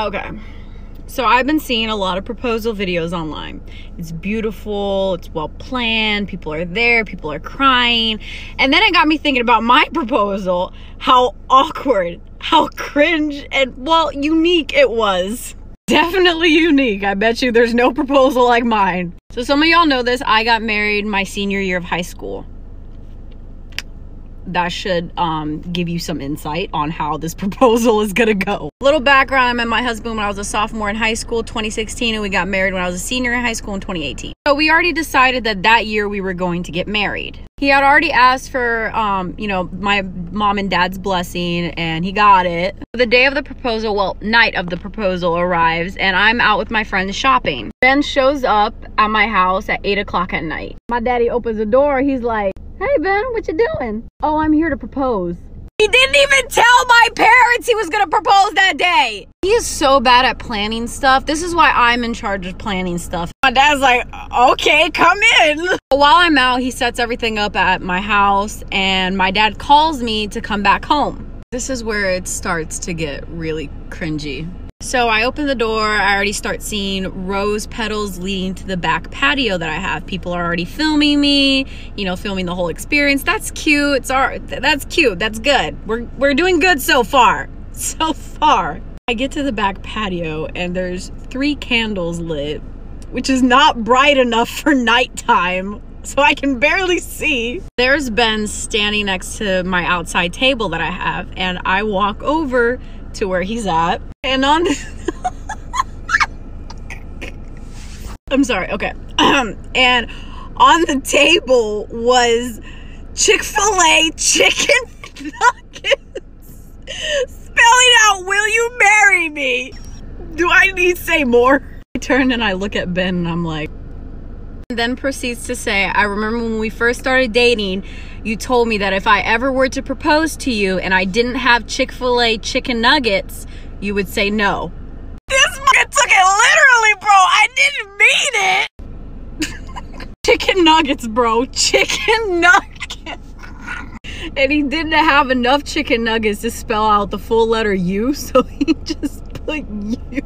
Okay, so I've been seeing a lot of proposal videos online. It's beautiful, it's well planned, people are there, people are crying. And then it got me thinking about my proposal, how awkward, how cringe, and well, unique it was. Definitely unique. I bet you there's no proposal like mine. So some of y'all know this, I got married my senior year of high school. That should give you some insight on how this proposal is gonna go. Little background, I met my husband when I was a sophomore in high school, 2016, and we got married when I was a senior in high school in 2018. So we already decided that year we were going to get married. He had already asked for, you know, my mom and dad's blessing, and he got it. The day of the proposal, well, night of the proposal arrives, and I'm out with my friends shopping. Ben shows up at my house at 8 o'clock at night. My daddy opens the door, he's like, "Hey Ben, what you doing?" "Oh, I'm here to propose." He didn't even tell my parents he was gonna propose that day. He is so bad at planning stuff. This is why I'm in charge of planning stuff. My dad's like, "Okay, come in." While I'm out, he sets everything up at my house, and my dad calls me to come back home. This is where it starts to get really cringy. So I open the door, I already start seeing rose petals leading to the back patio that I have. People are already filming me, you know, filming the whole experience. That's cute. That's cute. That's good. We're doing good so far. So far. I get to the back patio and there's 3 candles lit, which is not bright enough for nighttime. So I can barely see. There's Ben standing next to my outside table that I have, and I walk over to where he's at, and on I'm sorry, okay. And on the table was Chick-fil-A chicken nuggets, spelling out, "Will you marry me?" Do I need to say more? I turn and I look at Ben and I'm like, and then proceeds to say, "I remember when we first started dating, you told me that if I ever were to propose to you and I didn't have Chick-fil-A chicken nuggets, you would say no." This fucking took it literally, bro. I didn't mean it. Chicken nuggets, bro. Chicken nuggets. And he didn't have enough chicken nuggets to spell out the full letter U, so he just put U.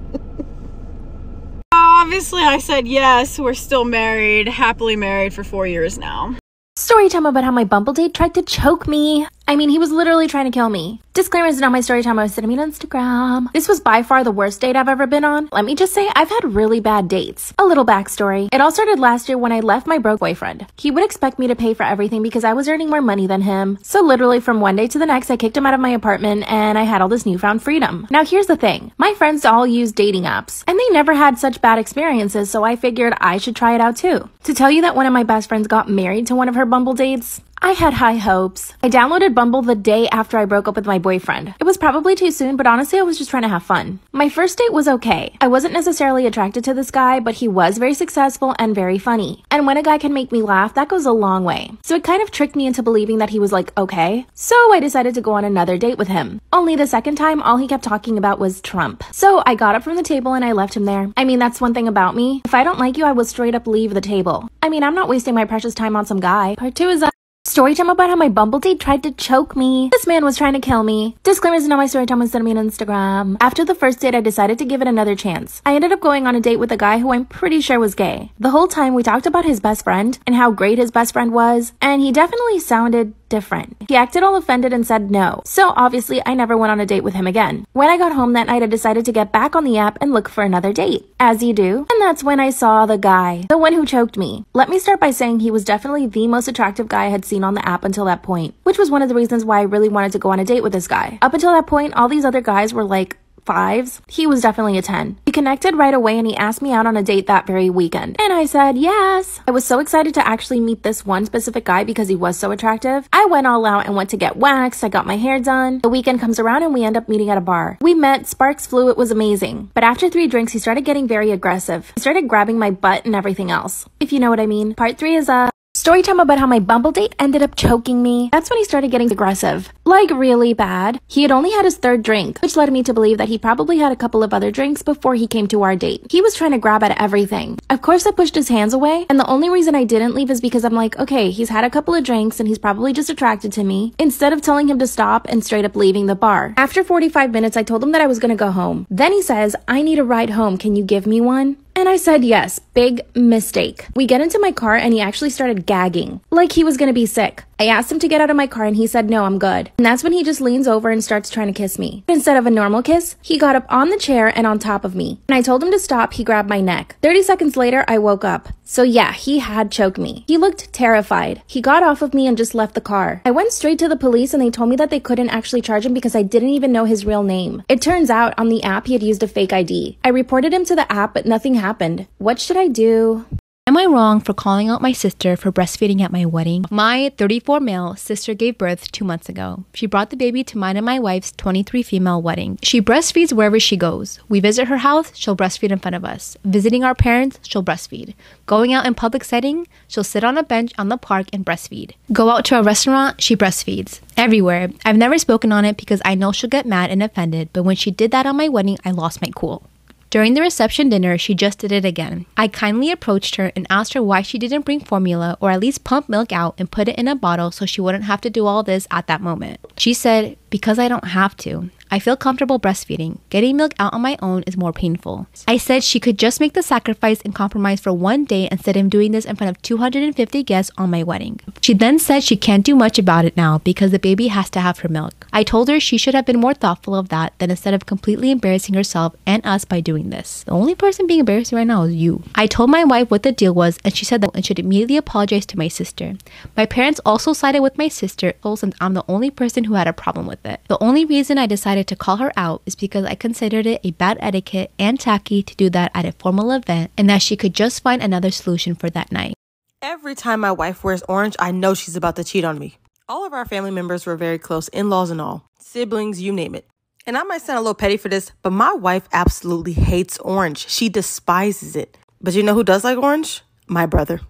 Obviously, I said yes. We're still married, happily married for 4 years now. Story time about how my Bumble date tried to choke me. I mean, he was literally trying to kill me. Disclaimer, is not my story time. I was sending me on Instagram. This was by far the worst date I've ever been on. Let me just say, I've had really bad dates. A little backstory. It all started last year when I left my broke boyfriend. He would expect me to pay for everything because I was earning more money than him. So literally from one day to the next, I kicked him out of my apartment and I had all this newfound freedom. Now here's the thing. My friends all use dating apps and they never had such bad experiences, so I figured I should try it out too. To tell you that one of my best friends got married to one of her Bumble dates, I had high hopes. I downloaded Bumble the day after I broke up with my boyfriend. It was probably too soon, but honestly, I was just trying to have fun. My first date was okay. I wasn't necessarily attracted to this guy, but he was very successful and very funny. And when a guy can make me laugh, that goes a long way. So it kind of tricked me into believing that he was like, okay. So I decided to go on another date with him. Only the second time, all he kept talking about was Trump. So I got up from the table and I left him there. I mean, that's one thing about me. If I don't like you, I will straight up leave the table. I mean, I'm not wasting my precious time on some guy. Part 2 is story time about how my Bumble date tried to choke me. This man was trying to kill me. Disclaimer, is not my story time. Send me on Instagram. After the first date, I decided to give it another chance. I ended up going on a date with a guy who I'm pretty sure was gay. The whole time we talked about his best friend and how great his best friend was, and he definitely sounded different. He acted all offended and said no. So obviously I never went on a date with him again. When I got home that night, I decided to get back on the app and look for another date, as you do. And that's when I saw the guy, the one who choked me. Let me start by saying he was definitely the most attractive guy I had seen on the app until that point, which was one of the reasons why I really wanted to go on a date with this guy. Up until that point, all these other guys were like 5s. He was definitely a 10. We connected right away and he asked me out on a date that very weekend. And I said yes. I was so excited to actually meet this one specific guy because he was so attractive. I went all out and went to get waxed. I got my hair done. The weekend comes around and we end up meeting at a bar. We met, sparks flew, it was amazing. But after 3 drinks, he started getting very aggressive. He started grabbing my butt and everything else, if you know what I mean. Part 3 is Story time about how my Bumble date ended up choking me. That's when he started getting aggressive. Like really bad. He had only had his third drink, which led me to believe that he probably had a couple of other drinks before he came to our date. He was trying to grab at everything. Of course I pushed his hands away, and the only reason I didn't leave is because I'm like, okay, he's had a couple of drinks and he's probably just attracted to me, instead of telling him to stop and straight up leaving the bar. After 45 minutes, I told him that I was gonna go home. Then he says, I need a ride home, can you give me one? And I said yes. Big mistake. We get into my car and he actually started gagging, like he was gonna be sick. I asked him to get out of my car and he said, no, I'm good. And that's when he just leans over and starts trying to kiss me. Instead of a normal kiss, he got up on the chair and on top of me. When I told him to stop, he grabbed my neck. 30 seconds later, I woke up. So yeah, he had choked me. He looked terrified. He got off of me and just left the car. I went straight to the police and they told me that they couldn't actually charge him because I didn't even know his real name. It turns out on the app he had used a fake ID. I reported him to the app, but nothing happened. What should I do? Am I wrong for calling out my sister for breastfeeding at my wedding? My 34 male sister gave birth 2 months ago. She brought the baby to mine and my wife's 23 female wedding. She breastfeeds wherever she goes. We visit her house, she'll breastfeed in front of us. Visiting our parents, she'll breastfeed. Going out in public setting, she'll sit on a bench on the park and breastfeed. Go out to a restaurant, she breastfeeds. Everywhere. I've never spoken on it because I know she'll get mad and offended, but when she did that on my wedding, I lost my cool. During the reception dinner, she just did it again. I kindly approached her and asked her why she didn't bring formula or at least pump milk out and put it in a bottle so she wouldn't have to do all this at that moment. She said, because I don't have to. I feel comfortable breastfeeding. Getting milk out on my own is more painful. I said she could just make the sacrifice and compromise for one day instead of doing this in front of 250 guests on my wedding. She then said she can't do much about it now because the baby has to have her milk. I told her she should have been more thoughtful of that than instead of completely embarrassing herself and us by doing this. The only person being embarrassed right now is you. I told my wife what the deal was and she said that I should immediately apologize to my sister. My parents also sided with my sister since I'm the only person who had a problem with it. The only reason I decided to call her out is because I considered it a bad etiquette and tacky to do that at a formal event and that she could just find another solution for that night. Every time my wife wears orange, I know she's about to cheat on me. All of our family members were very close, in-laws and all, siblings, you name it. And I might sound a little petty for this, but my wife absolutely hates orange. She despises it. But you know who does like orange? My brother.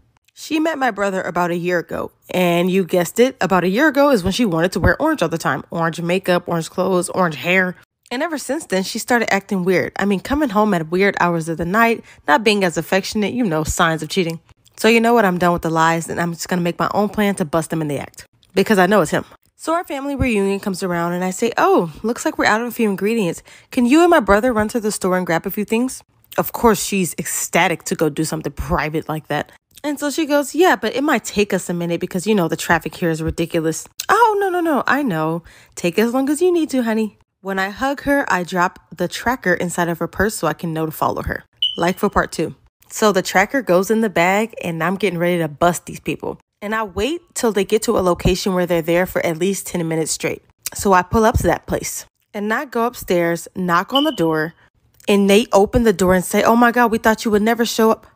She met my brother about a year ago, and you guessed it, about a year ago is when she wanted to wear orange all the time. Orange makeup, orange clothes, orange hair. And ever since then, she started acting weird. I mean, coming home at weird hours of the night, not being as affectionate, you know, signs of cheating. So you know what, I'm done with the lies, and I'm just going to make my own plan to bust them in the act. Because I know it's him. So our family reunion comes around, and I say, oh, looks like we're out of a few ingredients. Can you and my brother run to the store and grab a few things? Of course, she's ecstatic to go do something private like that. And so she goes, yeah, but it might take us a minute because, you know, the traffic here is ridiculous. Oh, no, I know. Take as long as you need to, honey. When I hug her, I drop the tracker inside of her purse so I can know to follow her. Like for part 2. So the tracker goes in the bag and I'm getting ready to bust these people. And I wait till they get to a location where they're there for at least 10 minutes straight. So I pull up to that place and I go upstairs, knock on the door, and they open the door and say, oh my God, we thought you would never show up.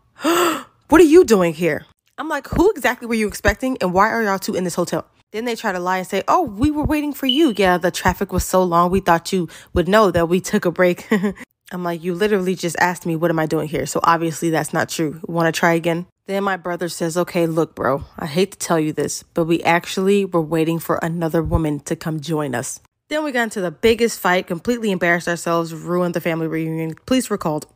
What are you doing here? I'm like, who exactly were you expecting? And why are y'all two in this hotel? Then they try to lie and say, oh, we were waiting for you. Yeah, the traffic was so long. We thought you would know that we took a break. I'm like, you literally just asked me, what am I doing here? So obviously that's not true. Want to try again? Then my brother says, okay, look, bro, I hate to tell you this, but we actually were waiting for another woman to come join us. Then we got into the biggest fight, completely embarrassed ourselves, ruined the family reunion. Police were called.